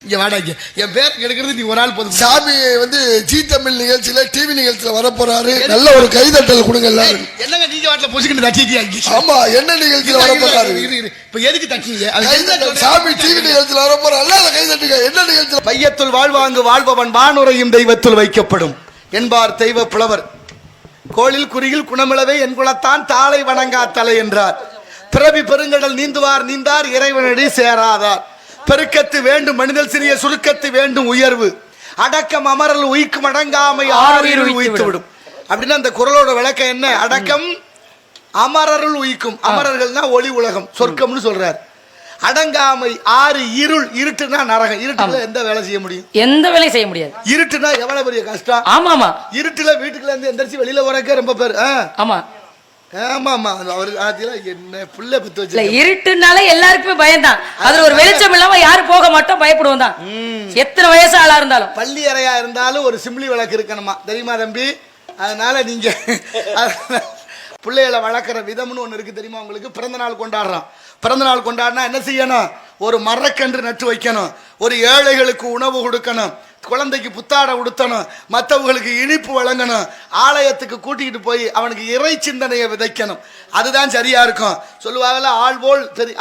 இங்க வாடாங்க என் பேர் எடுக்கிறது நீ ஒரு ஆள் போதும். சாமி வந்து ஜி தமிழ் நிகழ்ச்சியில டிவி நிகழ்ச்சியில வர போறாரு. நல்ல ஒரு கைதட்டல் கொடுங்க எல்லாரும். என்னங்க நீங்க வாட்டில பொசுக்கிட்டு தட்டிட்டியா? ஆமா, என்ன நிகழ்ச்சியில வர போறாரு? இப்ப எதுக்கு தட்டிங்க? சாமி டிவி நிகழ்ச்சியில வர போற நல்ல கைதட்டுங்க. என்ன நிகழ்ச்சியில? பையத்துள் வாழ்வாங்கு வாழ்பவன் வானுரையும் தெய்வத்துள் வைக்கப்படும் என்பார் தெய்வ புலவர். கோளில் குறியில் குணமிழவே என் குலத்தான் தாளை வணங்கா தலை என்றார். பிறவி பெருங்கடல் நீந்துவார் நீந்தார் இறைவனடி சேராதார். பெருக்கத்து வேண்டும் மனிதல் சிறிய சுருக்கத்து வேண்டும் உயர்வு அடக்கம் அமரல் உயிக்கும் அடங்காமை ஆறுயிர் உயித்து விடும். அப்படின்னா அந்த குறளோட விளக்கம் என்ன? அடக்கம் அமரருள் உயிக்கும். அமரர்கள்னா ஒளி உலகம் சொர்க்கம்னு சொல்றாரு. அடங்காமை ஆறு இருள். இருட்டுனா நரகம். இருட்டுல எந்த வேலை செய்ய முடியும்? எந்த வேலையும் செய்ய முடியாது. இருட்டுனா எவ்வளவு பெரிய கஷ்டம். ஆமா. இருட்டுல வீட்டுக்குள்ள இருந்து எந்திரிச்சு வெளியில வரக்க ரொம்ப பேர். ஆமா ஆமா அவரு என்ன புள்ள பத்து வச்சு இருட்டுனால எல்லாருக்குமே பயம்தான். அதுல ஒரு வெளிச்சம் இல்லாம யாரும் போக மாட்டோம், பயப்படுவோம் தான். எத்தனை வயசு ஆளா இருந்தாலும் பள்ளி அறையா இருந்தாலும் ஒரு சிம்லி விளக்கு இருக்கணுமா, தெரியுமா தம்பி? அதனால நீங்க பிள்ளைகளை வளர்க்குற விதம்னு ஒன்று இருக்கு தெரியுமா உங்களுக்கு? பிறந்த நாள் கொண்டாடுறோம். பிறந்த நாள் கொண்டாடினா என்ன செய்யணும்? ஒரு மரக்கன்று நட்டு வைக்கணும், ஒரு ஏழைகளுக்கு உணவு கொடுக்கணும், குழந்தைக்கு புத்தாடை உடுத்தணும், மற்றவங்களுக்கு இனிப்பு வழங்கணும், ஆலயத்துக்கு கூட்டிகிட்டு போய் அவனுக்கு இறை சிந்தனையை விதைக்கணும். அதுதான் சரியா இருக்கும். சொல்லுவாங்கல்ல,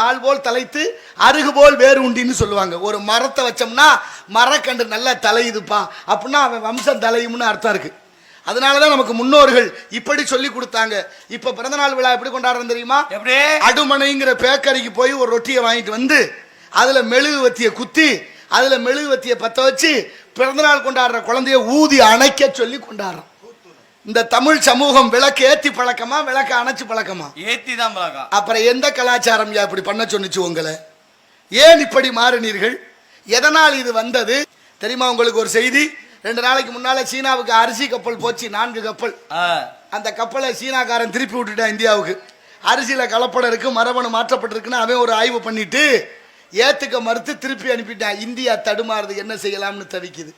ஆள் போல் தலைத்து அருகு போல் வேறு உண்டின்னு சொல்லுவாங்க. ஒரு மரத்தை வச்சோம்னா மரக்கன்று நல்லா தலையுதுப்பா அப்படின்னா அவன் வம்சம் தலையும்னு அர்த்தம் இருக்கு. அதனாலதான் நமக்கு முன்னோர்கள் இப்படி சொல்லி கொடுத்தாங்க. இப்ப பிறந்தநாள் விழா எப்படி கொண்டாடுறோம் தெரியுமா? அடுமனைங்கிற பேக்கரிக்கு போய் ஒரு ரொட்டியை வாங்கிட்டு வந்து அதுல மெழுகுவத்திய குத்தி அதுல மெழுகுவத்திய பத்த வச்சு பிறந்தநாள் கொண்டாடுற குழந்தைய ஊதி அணைக்க சொல்லி கொண்டாடுறோம். இந்த தமிழ் சமூகம் விளக்கு ஏத்தி பழக்கமா விளக்கு அணைச்சு பழக்கமா? ஏத்தி தான் பழக்கம். அப்புறம் எந்த கலாச்சாரம் இப்படி பண்ண சொன்னிச்சு உங்களை? ஏன் இப்படி மாறினீர்கள்? எதனால் இது வந்தது தெரியுமா உங்களுக்கு? ஒரு செய்தி. 2 நாளைக்கு முன்னால சீனாவுக்கு அரிசி கப்பல் போச்சு, 4 கப்பல். அந்த கப்பலை சீனாக்காரன் திருப்பி விட்டுட்டான் இந்தியாவுக்கு. அரிசியில கலப்படம் இருக்கு, மரபணு மாற்றப்பட்டிருக்குன்னு அவன் ஒரு ஆய்வு பண்ணிட்டு ஏத்துக்க மறுத்து திருப்பி அனுப்பிட்டான். இந்தியா தடுமாறுது, என்ன செய்யலாம்னு தவிக்குது.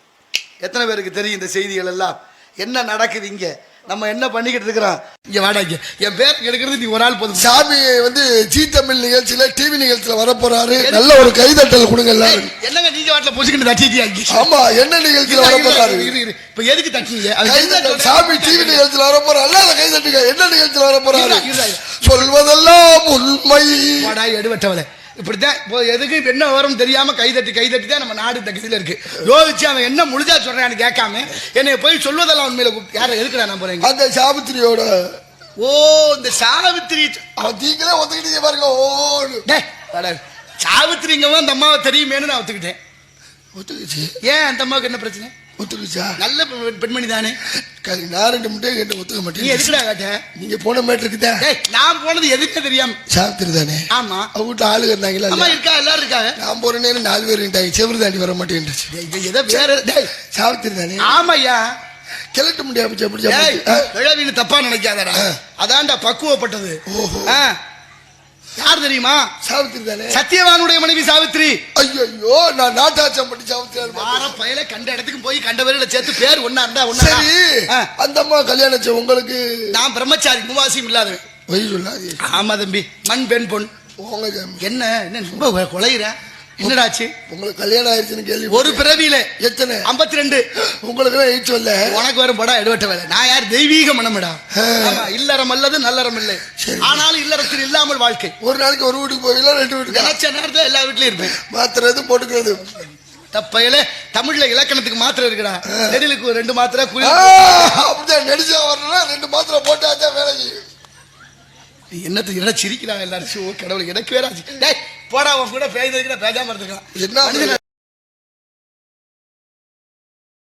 எத்தனை பேருக்கு தெரியும் இந்த செய்திகள் எல்லாம்? என்ன நடக்குது இங்க? நம்ம என்ன பண்ணிக்கிட்டு இருக்கிறோம்? இங்க வாடாங்க என் பேர் எடுக்கிறது நீ ஒரு ஆள் போதும். சாமி வந்து ஜி தமிழ் நிகழ்ச்சியில டிவி நிகழ்ச்சியில வர போறாரு. நல்ல ஒரு கைதட்டல் கொடுங்க எல்லாரும். என்னங்க நீங்க வாட்டில பொசுக்கிட்டு தட்டிட்டியா? ஆமா, என்ன நிகழ்ச்சியில வர போறாரு? இப்ப எதுக்கு தட்டிங்க? சாமி டிவி நிகழ்ச்சியில வர போறாரு. நல்ல கைதட்டுங்க. என்ன நிகழ்ச்சியில வர போறாரு? சொல்வதெல்லாம் உண்மை. எடுவட்டவளை இப்படித்தான் எதுக்கு என்ன வரும் தெரியாம கைதட்டி தான் நம்ம நாடு இந்த கதியில இருக்கு. யோசிச்சு அவன் என்ன முழுதா சொல்றான்னு கேட்காம என்னை போய் சொல்வதெல்லாம் உண்மையில யார எதுக்குடா நான் போறேன்? அந்த சாவித்திரியோட. ஓ, இந்த சாவித்திரி நீங்களே ஒத்துக்கிட்டீங்க பாருங்க. ஓ, சாவித்திரிங்கவன் அந்த அம்மாவை தெரியுமேனு நான் ஒத்துக்கிட்டேன். ஒத்துக்குச்சு. ஏன் அந்த அம்மாவுக்கு என்ன பிரச்சனை? ஒத்துக்குச்சா? நல்ல பெண்மணி தானே. நான் 2 முட்டையை கேட்டு ஒத்துக்க மாட்டேன். நீ எதுக்குடா கேட்ட? நீங்க போன மேட்ருக்குதா? நான் போனது எதுக்கு தெரியாம. சாவித்திரி தானே? ஆமா. அவங்க வீட்டுல ஆளுங்க இருந்தாங்களா? அம்மா இருக்கா, எல்லாரும் இருக்காங்க. நான் போற நேரம் 4 பேர் இருந்தாங்க. செவரு தாண்டி வர மாட்டேன்னுச்சு. ஏதோ வேற. சாவித்திரி தானே? ஆமாய்யா. கிளட்ட முடியாது. கிழவின்னு தப்பா நினைக்காதடா. அதான்டா பக்குவப்பட்டது. ஓஹோ. யார் தெரியுமா? சாவித்திரி தானே? சத்தியவானுடைய மனைவி சாவித்திரி. ஐயோ, நான் நாட்டாச்சம் பட்டி சாவித்திரி. பயில கண்ட இடத்துக்கு போய் கண்ட பேரில் சேர்த்து பேர் ஒன்னா இருந்தா ஒன்னா. சரி, அந்த அம்மா கல்யாணம் உங்களுக்கு? நான் பிரம்மச்சாரி, முவாசியம் இல்லாதவன். வயசு சொல்லாது. ஆமா தம்பி, மண் பெண் பொன். என்ன என்ன ரொம்ப கொலையிற? என்னடாச்சு? உங்களுக்கு கல்யாணம் ஆயிடுச்சுன்னு கேள்வி. ஒரு பிறவியில எத்தனை? 52. உங்களுக்கு எயிட் சொல்ல. உனக்கு வரும் படம் எடுவட்ட வேலை. நான் யார்? தெய்வீக மனமிடா. இல்லறம் அல்லது நல்லறம் இல்லை. ஆனாலும் இல்லறத்தில் இல்லாமல் வாழ்க்கை. ஒரு நாளைக்கு ஒரு வீட்டுக்கு போவீங்களா 2 வீட்டுக்கு? நினைச்ச நேரத்தில் எல்லா வீட்லயும் இருப்பேன். மாத்திரது போட்டுக்கிறது தப்பையில. தமிழ்ல இலக்கணத்துக்கு மாத்திரை இருக்குடா. நெடிலுக்கு 2 மாத்திரை. அப்படிதான் நெடிச்சா வரணும்னா 2 மாத்திரை போட்டாதான் வேலை செய்யும். என்னத்துக்கு என்ன சிரிக்கிறாங்க எல்லாரும்? கடவுள், எனக்கு வேற போடா. உன் கூட பேசாம இருக்கலாம். என்ன